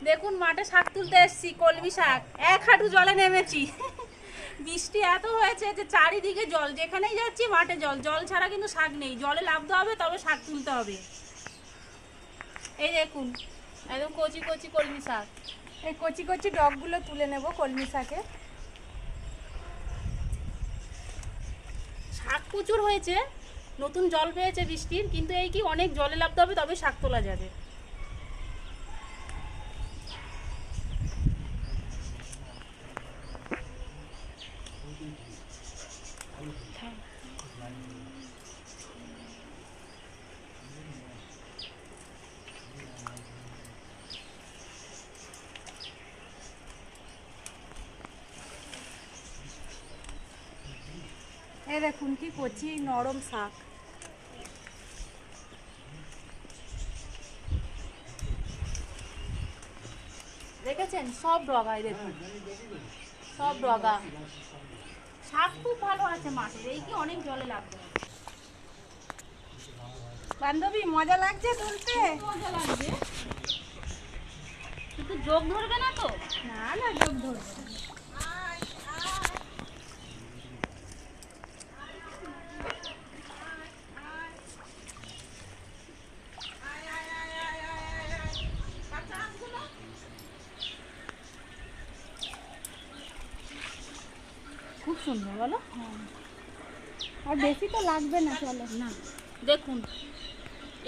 দেখুন মাঠে শাক তুলতে এসেছি, কলমি শাক। এক হাঁটু জলে নেমেছি। বৃষ্টি এত হয়েছে যে চারিদিকে জল, যেখানেই যাচ্ছি মাঠে জল। জল ছাড়া কিন্তু শাক নেই, জলে নামতে হবে তবে শাক তুলতে হবে। এই দেখুন একদম কচি কচি কলমি শাক। এই কচি কচি ডগগুলো তুলে নেব কলমি শাকে। শাক প্রচুর হয়েছে, নতুন জল পেয়েছে বৃষ্টির, কিন্তু এই কি অনেক জলে নামতে হবে তবে শাক তোলা যাবে। এই দেখুন কি কচি নরম শাক। দেখেছেন সব ডগায়, দেখুন সব ডগা। শাক খুব ভালো আছে মাঠের, এই কি অনেক জলে লাগবে। বান্ধবী মজা লাগছে তুলতে? মজা লাগবে, কিন্তু যোগ ধরবে না তো? না না, যোগ ধরবে না। খুব সুন্দর বলো। হ্যাঁ, আর বেশি তো লাগবে না, চলো না। দেখুন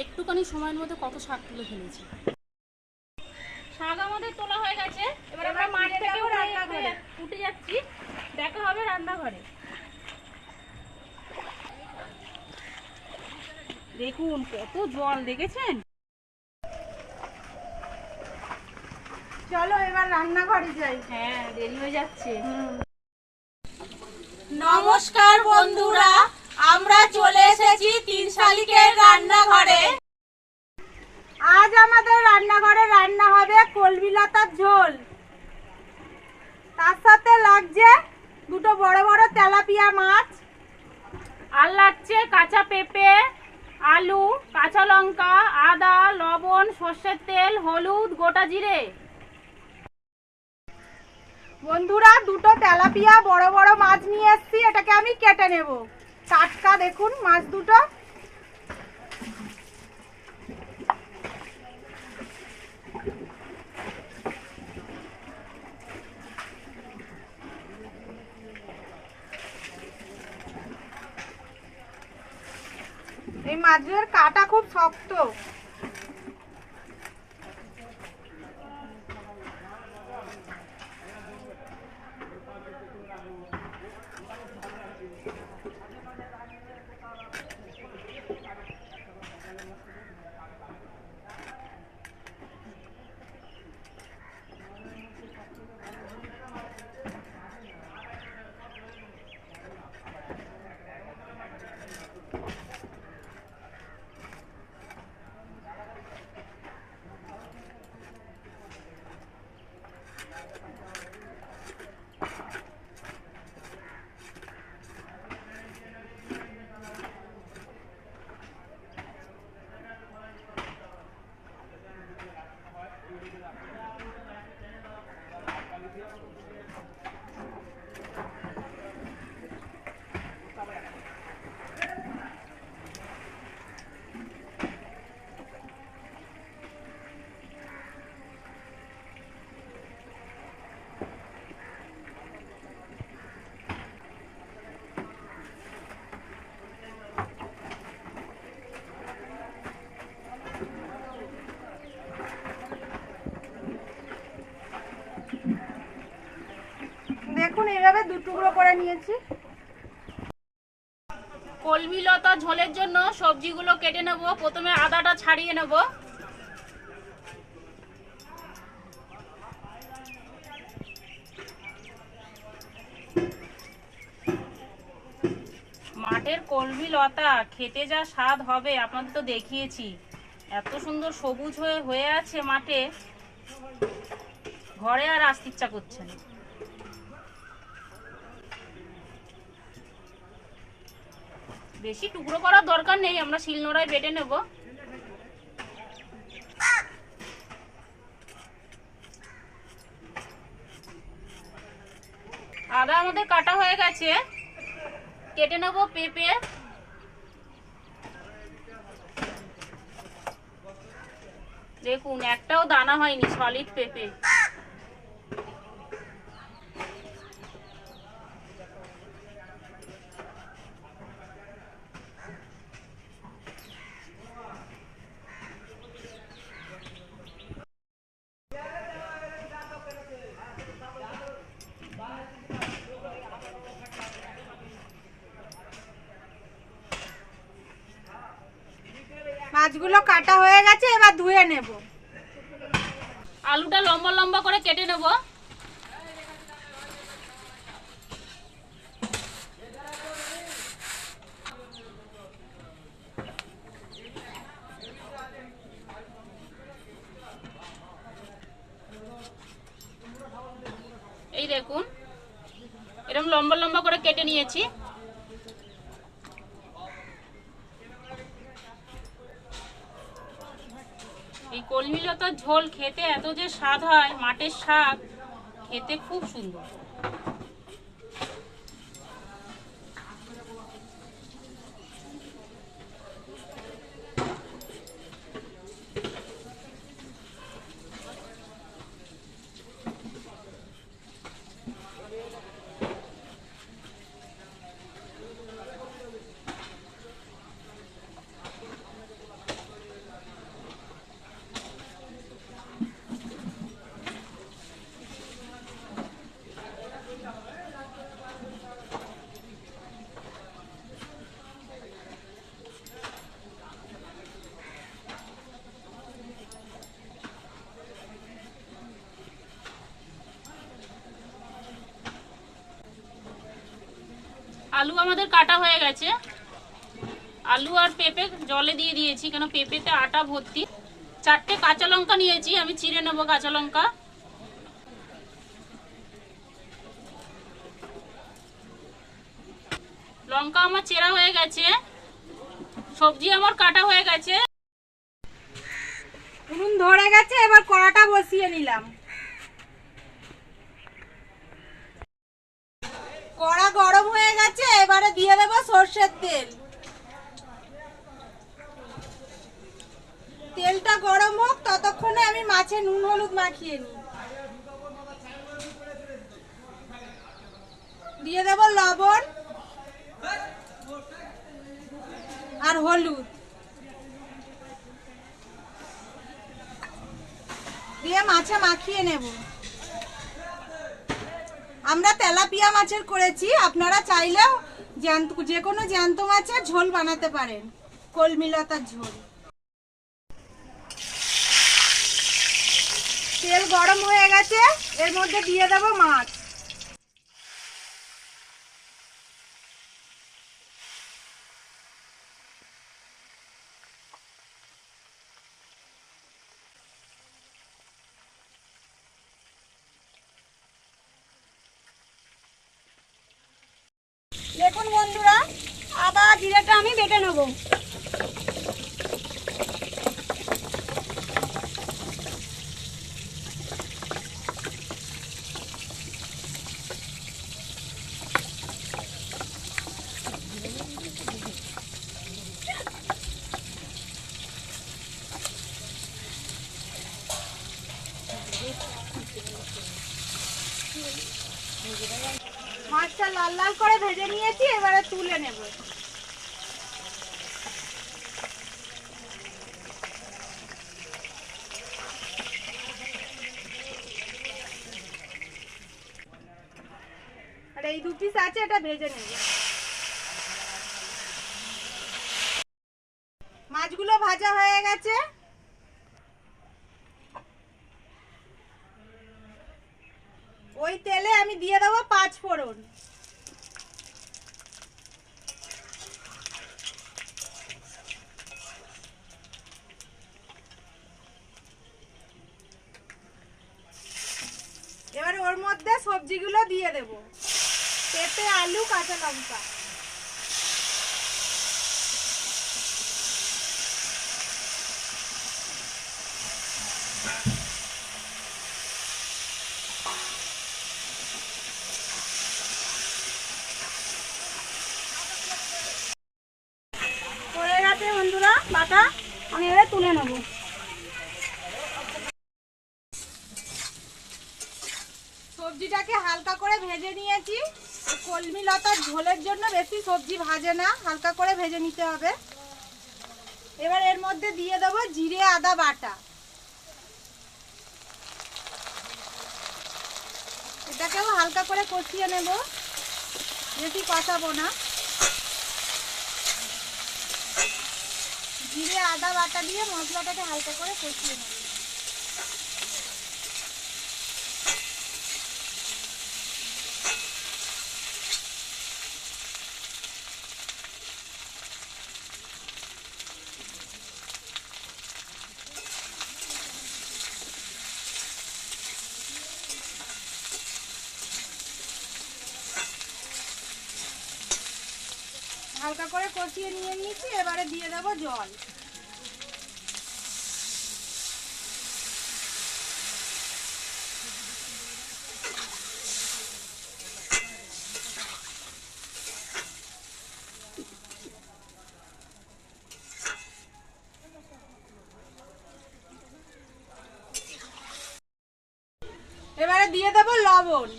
একটুখানি সময়ের মধ্যে কত শাক তুলে ফেলেছি। শাক আমাদের তোলা হয়ে গেছে, এবার আমরা মাঠ থেকে উঠে যাচ্ছি। দেখা হবে রান্নাঘরে। দেখুন কত জল, দেখেছেন? চলো এবার রান্নাঘরে যাই। হ্যাঁ, দেরি হয়ে যাচ্ছে। নমস্কার বন্ধুরা, আমরা চলে এসেছি 3 শালিকের রান্নাঘরে। আজ আমাদের রান্নাঘরে রান্না হবে কলমি লতার ঝোল। তার সাথে লাগছে দুটো বড় বড় তেলাপিয়া মাছ, আর লাগছে কাঁচা পেঁপে, আলু, কাঁচা লঙ্কা, আদা, লবণ, সর্ষের তেল, হলুদ, গোটা জিরে। বন্ধুরা দুটো তেলাপিয়া বড় বড় মাছ নিয়ে এসেছি, এটাকে আমি কেটে নেব। টাটকা দেখুন মাছ দুটো। এই মাছের কাঁটা খুব শক্ত। দেখুন এইভাবে দু টুকরো করে নিয়েছি। কলমি লতা ঝোলের জন্য সবজিগুলো কেটে নেব। প্রথমে আদাটা ছাড়িয়ে নেব। মাঠের কলমি লতা খেতে যা স্বাদ হবে আপনাদের তো দেখিয়েছি। এত সুন্দর সবুজ হয়ে আছে মাঠে, ঘরে আর আসতে ইচ্ছা করছে না। বেশি টুকরো করার দরকার নেই, আমরা শিলনোড়ায় বেটে নেব। আদা আমাদের কাটা হয়ে গেছে, কেটে নেবো পেঁপে। দেখুন একটাও দানা হয়নি, সলিড পেঁপে। মাছগুলো কাটা হয়ে গেছে, এবার ধুয়ে নেব। আলুটা লম্বা লম্বা করে কেটে নেব। এই দেখুন এরকম লম্বা লম্বা করে কেটে নিয়েছি। এই কলমি লতার ঝোল খেতে এত যে স্বাদ হয়, মাঠের শাক খেতে খুব সুন্দর। আলু আমাদের কাটা হয়ে গেছে। আলু আর পেঁপে জলে দিয়ে দিয়েছি, কেন পেঁপেতে আটা ভর্তি। 4টে কাঁচা লঙ্কা নিয়েছি, আমি চিড়ে নেবো কাঁচা লঙ্কা। লঙ্কা আমার চেরা হয়ে গেছে, সবজি আমার কাটা হয়ে গেছে। উনুন ধরে গেছে, এবার কড়াটা বসিয়ে নিলাম। কড়া গরম হয়ে গেছে, এবারে দিয়ে দেবো সর্ষের তেল। তেলটা গরম হোক, ততক্ষণে আমি মাছে নুন হলুদ মাখিয়ে নিই। দিয়ে দেবো লবণ আর হলুদ, দিয়ে মাছে মাখিয়ে নেব। আমরা তেলাপিয়া মাছের করেছি, আপনারা চাইলেও যে কোনো জ্যান্ত মাছের ঝোল বানাতে পারেন, কলমি লতার ঝোল। তেল গরম হয়ে গেছে, এর মধ্যে দিয়ে দেব মাছ। দেখুন বন্ধুরা, আদা জিরাটা আমি বেটে নেব। মাছটা লাল লাল করে ভেজে নিয়েছি, এবারে তুলে নেব। আর এই 2 পিস আছে, এটা ভেজে নেব। মাছগুলো ভাজা হয়ে গেছে, ওই তেলে আমি দিয়ে দেবো 5 ফোড়ন। এবার ওর মধ্যে সবজিগুলো দিয়ে দেব, পেঁপে, আলু, কাঁচা লঙ্কা। সবজিটাকে হালকা করে ভেজে নিয়েছি। কলমি লতার ঝোলের জন্য বেশি সবজি ভাজে না, হালকা করে ভেজে নিতে হবে। এবার এর মধ্যে দিয়ে দেবো জিরে আদা বাটা। এটাকেও হালকা করে কষিয়ে নেব, বেশি কষাবো না। জিরে আদা বাটা দিয়ে মশলাটাকে হালকা করে কষিয়ে নেব। হালকা করে কষিয়ে নিয়ে নিয়েছি, এবারে দিয়ে দেবো জল। এবারে দিয়ে দেবো লবণ।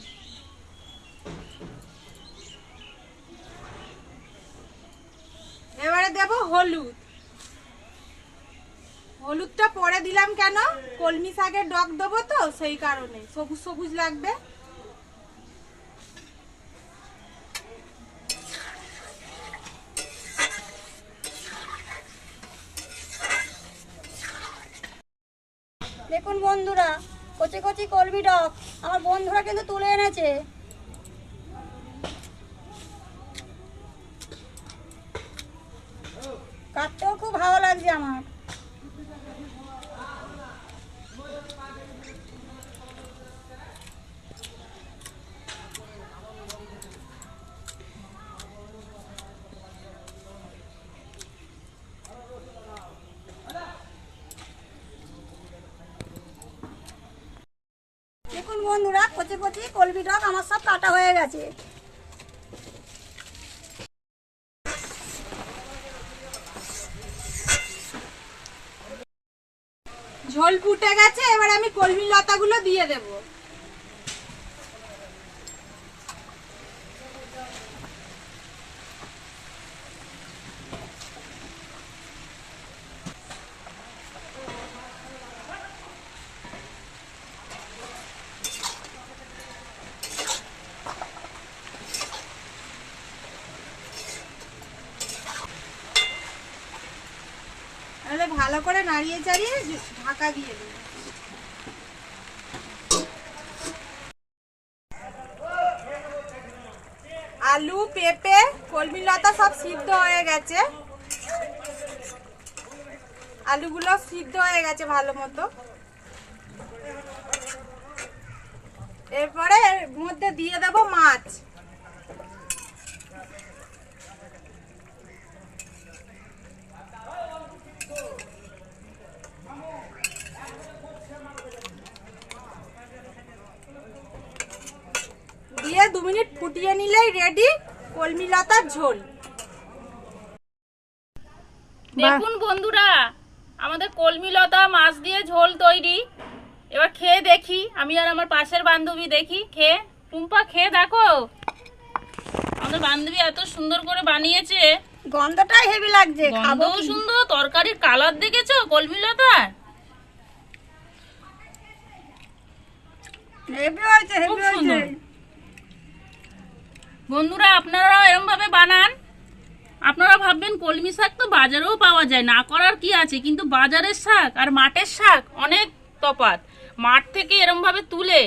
এবারে দেব হলুদ। হলুদটা পরে দিলাম কেন, কলমি শাকের ডগ দেবো তো সেই কারণে, সবুজ সবুজ লাগবে। দেখুন বন্ধুরা, কচি কচি কলমি ডগ আমার বন্ধুরা কিন্তু তুলে এনেছে। কাটতেও খুব ভালো লাগছে আমার। দেখুন বন্ধুরা, কচি কচি কলমি ডগ আমার সব কাটা হয়ে গেছে। ঝোল ফুটে গেছে, এবার আমি কলমি লতাগুলো দিয়ে দেব। তাহলে ভালো করে নাড়িয়ে চাড়িয়ে ঢাকা দিয়ে দেব। আলু, পেঁপে, কলমি লতা সব সিদ্ধ হয়ে গেছে। আলুগুলো সিদ্ধ হয়ে গেছে ভালো মতো। এরপরে এর মধ্যে দিয়ে দেব মাছ। দিয়ে 2 মিনিট ফুটিয়ে নিলেই রেডি কলমি লতার ঝোল। দেখুন বন্ধুরা, আমাদের কলমি লতা মাছ দিয়ে ঝোল তৈরি। এবার খেয়ে দেখি, আমি আর আমার পাশের বান্ধবী দেখি খেয়ে। টুম্পা, খেয়ে দেখো, আমাদের বান্ধবী এত সুন্দর করে বানিয়েছে। গন্ধটাই হেভি লাগছে, খাবো গন্ধও কি? সুন্দর, তরকারির কালার দেখেছো কলমি লতার? হেভি হয়েছে, খুব হেভি হয়েছে। সুন্দর। বন্ধুরা, আপনারা এরকম ভাবে বানান। আপনারা ভাববেন কলমি শাক তো বাজারেও পাওয়া যায়, না করার কি আছে, কিন্তু বাজারের শাক আর মাঠের শাক অনেক তফাৎ। মাঠ থেকে এরকম ভাবে তুলে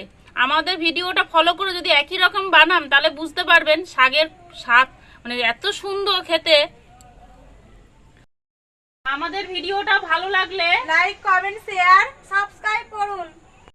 আমাদের ভিডিওটা ফলো করে যদি একই রকম বানান, তাহলে বুঝতে পারবেন শাকের স্বাদ মানে এত সুন্দর খেতে। আমাদের ভিডিওটা ভালো লাগলে লাইক, কমেন্ট, শেয়ার, সাবস্ক্রাইব করুন।